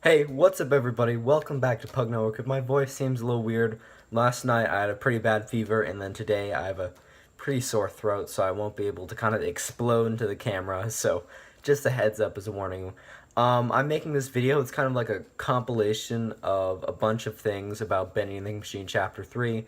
Hey, what's up everybody? Welcome back to Pug Network. If my voice seems a little weird, last night I had a pretty bad fever, and then today I have a pretty sore throat, so I won't be able to kind of explode into the camera, so just a heads up as a warning. I'm making this video. It's kind of like a compilation of a bunch of things about Bendy and the Machine Chapter 3.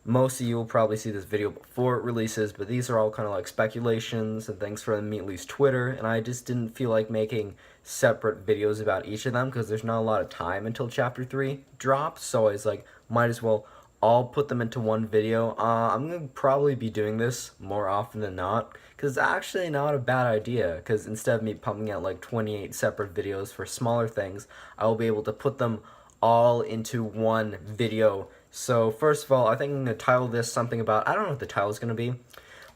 Most of you will probably see this video before it releases, but these are all kind of like speculations and things from Meatly's Twitter, and I just didn't feel like making separate videos about each of them because there's not a lot of time until Chapter 3 drops, so I was like, might as well all put them into one video. I'm going to probably be doing this more often than not, because it's actually not a bad idea, because instead of me pumping out like 28 separate videos for smaller things, I will be able to put them all into one video. So first of all, I think I'm going to title this something about, I don't know what the title is going to be,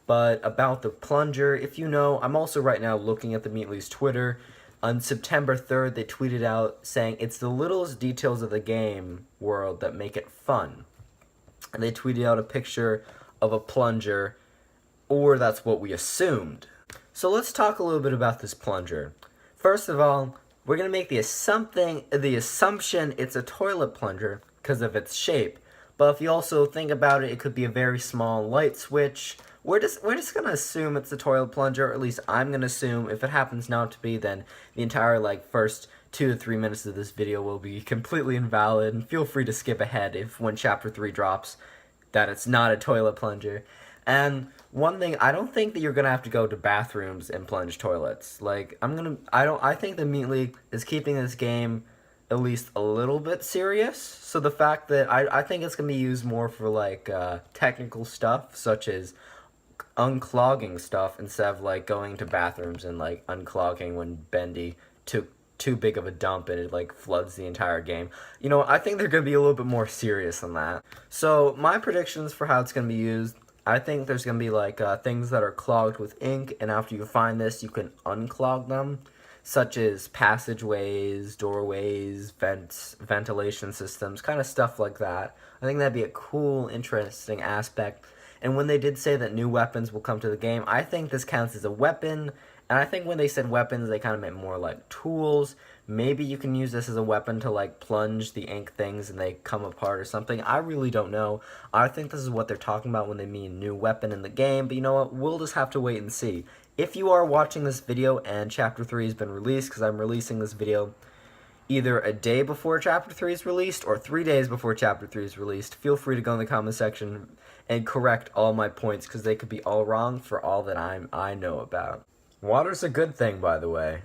but about the plunger. If you know, I'm also right now looking at the Meatly's Twitter. On September 3rd, they tweeted out saying, "It's the littlest details of the game world that make it fun." And they tweeted out a picture of a plunger, or that's what we assumed. So let's talk a little bit about this plunger. First of all, we're going to make the assumption it's a toilet plunger because of its shape. But if you also think about it, it could be a very small light switch. We're just going to assume it's a toilet plunger, or at least I'm going to assume. If it happens not to be, then the entire first 2 to 3 minutes of this video will be completely invalid, and feel free to skip ahead if when chapter 3 drops that it's not a toilet plunger. And one thing, I don't think that you're gonna have to go to bathrooms and plunge toilets. I think the Meatly is keeping this game at least a little bit serious. So the fact that I think it's gonna be used more for technical stuff, such as unclogging stuff instead of going to bathrooms and unclogging when Bendy took too big of a dump and it floods the entire game. You know, I think they're gonna be a little bit more serious than that. So my predictions for how it's gonna be used, I think there's gonna be things that are clogged with ink, and after you find this, you can unclog them, such as passageways, doorways, vents, ventilation systems, kind of stuff like that. I think that'd be a cool, interesting aspect. And when they did say that new weapons will come to the game, I think this counts as a weapon. And I think when they said weapons, they kind of meant more like tools. Maybe you can use this as a weapon to plunge the ink things and they come apart or something. I really don't know. I think this is what they're talking about when they mean new weapon in the game. But you know what? We'll just have to wait and see. If you are watching this video and Chapter 3 has been released, because I'm releasing this video either a day before Chapter 3 is released or 3 days before Chapter 3 is released, feel free to go in the comment section and correct all my points, because they could be all wrong for all that I know about. Water's a good thing, by the way.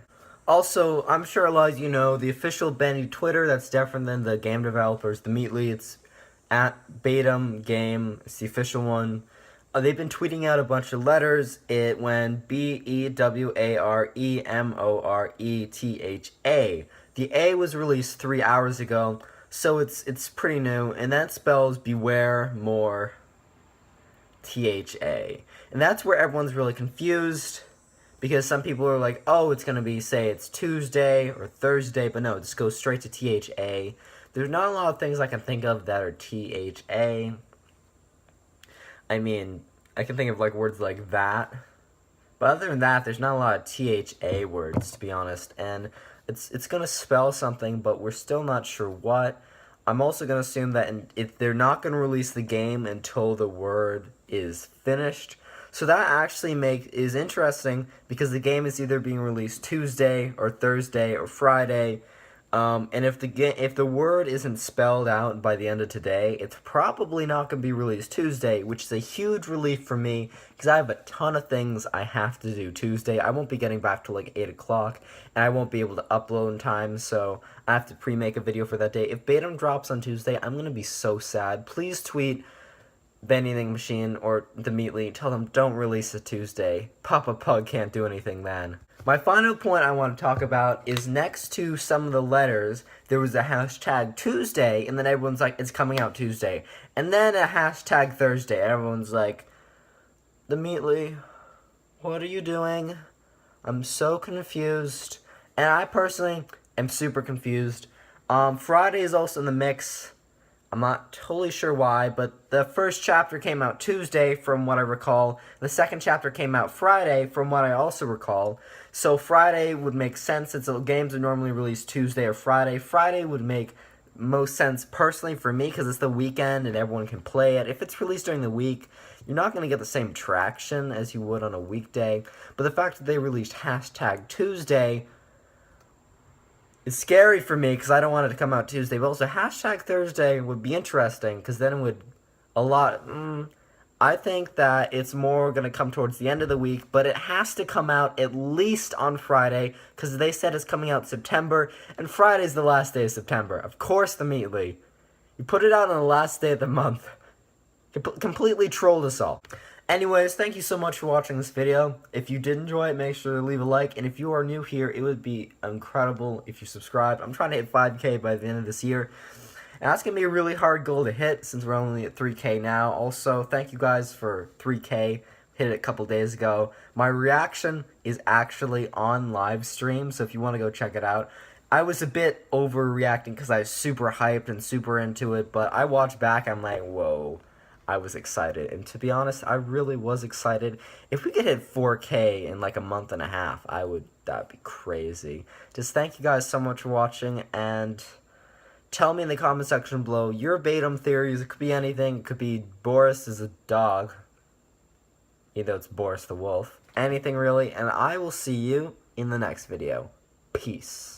Also, I'm sure a lot of you know the official Bendy Twitter, that's different than the game developers, the Meatly. It's at BATIM game, it's the official one. They've been tweeting out a bunch of letters. It went BEWAREMORETHA. The A was released 3 hours ago, so it's pretty new, and that spells beware more THA. And that's where everyone's really confused, because some people are like, oh, it's going to be, say, it's Tuesday or Thursday, but no, it just goes straight to THA. There's not a lot of things I can think of that are THA. I mean, I can think of words like that, but other than that, there's not a lot of THA words, to be honest, and it's going to spell something, but we're still not sure what. I'm also going to assume that if they're not going to release the game until the word is finished. So that actually is interesting, because the game is either being released Tuesday or Thursday or Friday. And if the word isn't spelled out by the end of today, it's probably not going to be released Tuesday, which is a huge relief for me, because I have a ton of things I have to do Tuesday. I won't be getting back till 8 o'clock, and I won't be able to upload in time, so I have to pre-make a video for that day. If BATIM drops on Tuesday, I'm going to be so sad. Please tweet Bendy the Machine or the Meatly, tell them don't release it Tuesday. Papa Pug can't do anything then. My final point I want to talk about is next to some of the letters, there was a hashtag Tuesday, and then everyone's like, it's coming out Tuesday. And then a hashtag Thursday, and everyone's like, the Meatly, what are you doing? I'm so confused. And I personally am super confused. Friday is also in the mix. I'm not totally sure why, but the first chapter came out Tuesday, from what I recall. The second chapter came out Friday, from what I also recall. So Friday would make sense, since the games are normally released Tuesday or Friday. Friday would make most sense personally for me, because it's the weekend and everyone can play it. If it's released during the week, you're not going to get the same traction as you would on a weekday. But the fact that they released hashtag Tuesday is scary for me, because I don't want it to come out Tuesday. But also, hashtag Thursday would be interesting, because then it would a lot. I think that it's more going to come towards the end of the week, but it has to come out at least on Friday, because they said it's coming out September, and Friday's the last day of September. Of course, immediately. You put it out on the last day of the month. Completely trolled us all. Anyways, thank you so much for watching this video. If you did enjoy it, make sure to leave a like. And if you are new here, it would be incredible if you subscribed. I'm trying to hit 5K by the end of this year. And that's going to be a really hard goal to hit, since we're only at 3K now. Also, thank you guys for 3K. Hit it a couple days ago. My reaction is actually on live stream, so if you want to go check it out. I was a bit overreacting because I was super hyped and super into it, but I watched back, I'm like, whoa. I was excited, and to be honest, I really was excited. If we could hit 4K in like a month and a half, that'd be crazy. Just thank you guys so much for watching, and tell me in the comment section below your BATIM theories. It could be anything. It could be Boris is a dog. Either it's Boris the wolf. Anything really, and I will see you in the next video. Peace.